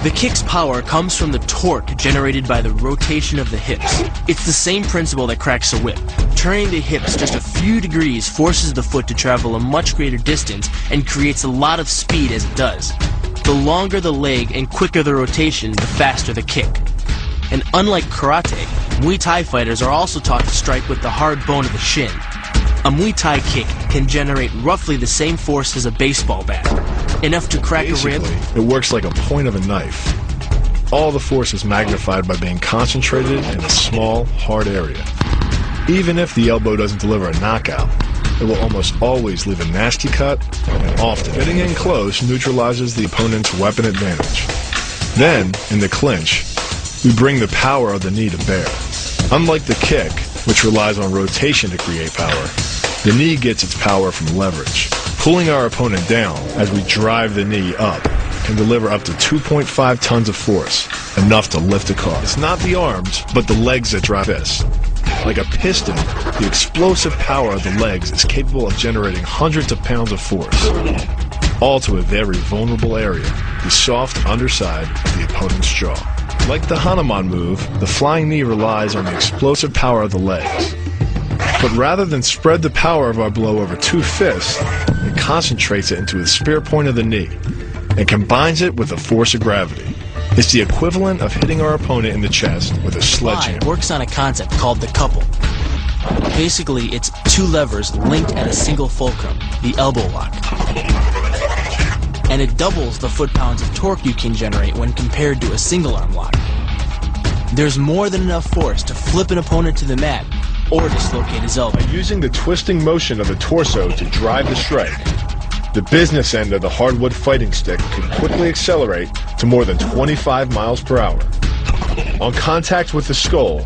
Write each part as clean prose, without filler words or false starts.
The kick's power comes from the torque generated by the rotation of the hips. It's the same principle that cracks a whip. Turning the hips just a few degrees forces the foot to travel a much greater distance and creates a lot of speed as it does. The longer the leg and quicker the rotation, the faster the kick. And unlike karate, Muay Thai fighters are also taught to strike with the hard bone of the shin. A Muay Thai kick can generate roughly the same force as a baseball bat, enough to crack a rib. It works like a point of a knife. All the force is magnified by being concentrated in a small, hard area. Even if the elbow doesn't deliver a knockout, it will almost always leave a nasty cut, and often getting in close neutralizes the opponent's weapon advantage. Then, in the clinch, we bring the power of the knee to bear. Unlike the kick, which relies on rotation to create power, the knee gets its power from leverage. Pulling our opponent down as we drive the knee up can deliver up to 2.5 tons of force, enough to lift a car. It's not the arms, but the legs that drive this. Like a piston, the explosive power of the legs is capable of generating hundreds of pounds of force, all to a very vulnerable area, the soft underside of the opponent's jaw. Like the Hanuman move, the flying knee relies on the explosive power of the legs. But rather than spread the power of our blow over two fists, it concentrates it into the spear point of the knee and combines it with the force of gravity. It's the equivalent of hitting our opponent in the chest with a sledgehammer. It works on a concept called the couple. Basically, it's two levers linked at a single fulcrum, the elbow lock. And it doubles the foot-pounds of torque you can generate when compared to a single-arm lock. There's more than enough force to flip an opponent to the mat or dislocate his elbow. By using the twisting motion of the torso to drive the strike, the business end of the hardwood fighting stick can quickly accelerate to more than 25 miles per hour. On contact with the skull,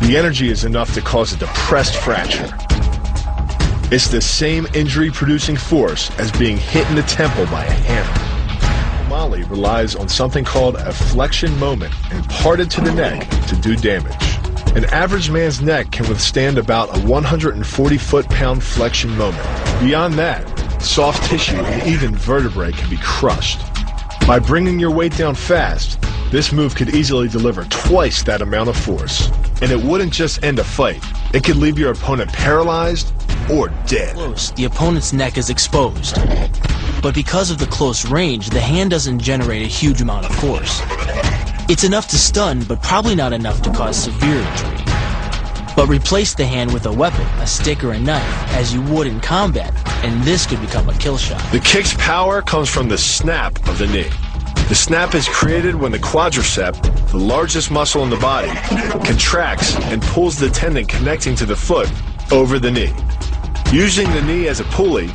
the energy is enough to cause a depressed fracture. It's the same injury-producing force as being hit in the temple by a hammer. Mali relies on something called a flexion moment imparted to the neck to do damage. An average man's neck can withstand about a 140 foot-pound flexion moment. Beyond that, soft tissue and even vertebrae can be crushed. By bringing your weight down fast, this move could easily deliver twice that amount of force. And it wouldn't just end a fight. It could leave your opponent paralyzed or dead. Close, the opponent's neck is exposed. But because of the close range, the hand doesn't generate a huge amount of force. It's enough to stun, but probably not enough to cause severe injury. But replace the hand with a weapon, a stick or a knife, as you would in combat, and this could become a kill shot. The kick's power comes from the snap of the knee. The snap is created when the quadricep, the largest muscle in the body, contracts and pulls the tendon connecting to the foot over the knee. Using the knee as a pulley,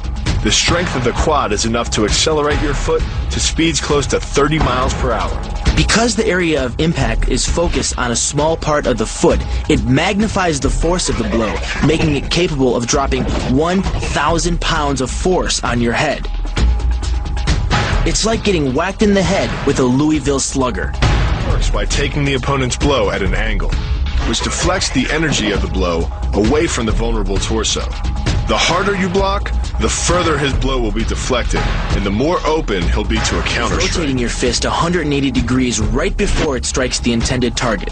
the strength of the quad is enough to accelerate your foot to speeds close to 30 miles per hour. Because the area of impact is focused on a small part of the foot, it magnifies the force of the blow, making it capable of dropping 1,000 pounds of force on your head. It's like getting whacked in the head with a Louisville Slugger. It works by taking the opponent's blow at an angle, which deflects the energy of the blow away from the vulnerable torso. The harder you block, the further his blow will be deflected, and the more open he'll be to a counter-strike. Rotating your fist 180 degrees right before it strikes the intended target.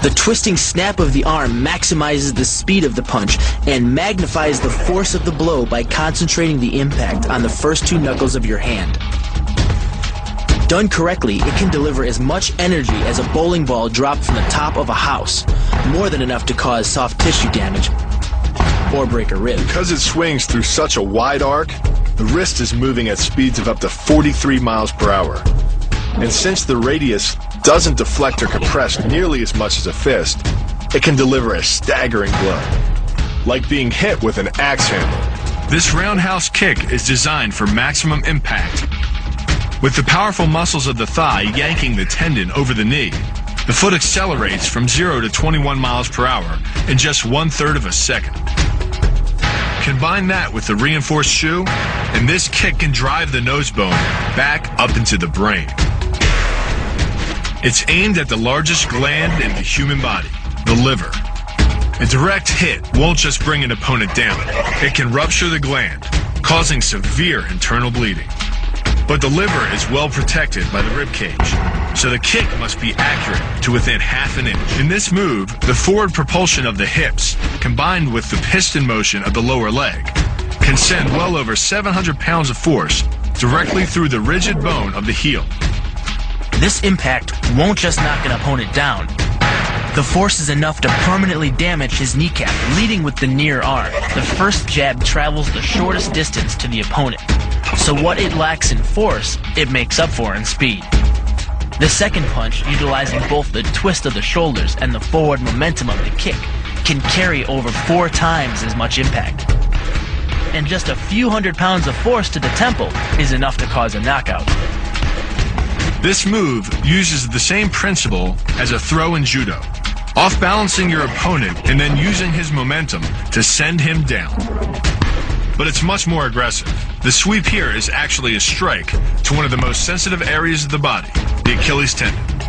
The twisting snap of the arm maximizes the speed of the punch and magnifies the force of the blow by concentrating the impact on the first two knuckles of your hand. Done correctly, it can deliver as much energy as a bowling ball dropped from the top of a house, more than enough to cause soft tissue damage or break a rib. Because it swings through such a wide arc, the wrist is moving at speeds of up to 43 miles per hour. And since the radius doesn't deflect or compress nearly as much as a fist, it can deliver a staggering blow, like being hit with an axe handle. This roundhouse kick is designed for maximum impact. With the powerful muscles of the thigh yanking the tendon over the knee, the foot accelerates from 0 to 21 miles per hour in just 1/3 of a second. Combine that with the reinforced shoe, and this kick can drive the nose bone back up into the brain. It's aimed at the largest gland in the human body, the liver. A direct hit won't just bring an opponent down. It can rupture the gland, causing severe internal bleeding. But the liver is well protected by the rib cage, so the kick must be accurate to within half an inch. In this move, the forward propulsion of the hips, combined with the piston motion of the lower leg, can send well over 700 pounds of force directly through the rigid bone of the heel. This impact won't just knock an opponent down. The force is enough to permanently damage his kneecap, leading with the near arm. The first jab travels the shortest distance to the opponent, so what it lacks in force, it makes up for in speed. The second punch, utilizing both the twist of the shoulders and the forward momentum of the kick, can carry over 4 times as much impact. And just a few hundred pounds of force to the temple is enough to cause a knockout. This move uses the same principle as a throw in judo, off-balancing your opponent and then using his momentum to send him down. But it's much more aggressive. The sweep here is actually a strike to one of the most sensitive areas of the body, the Achilles tendon.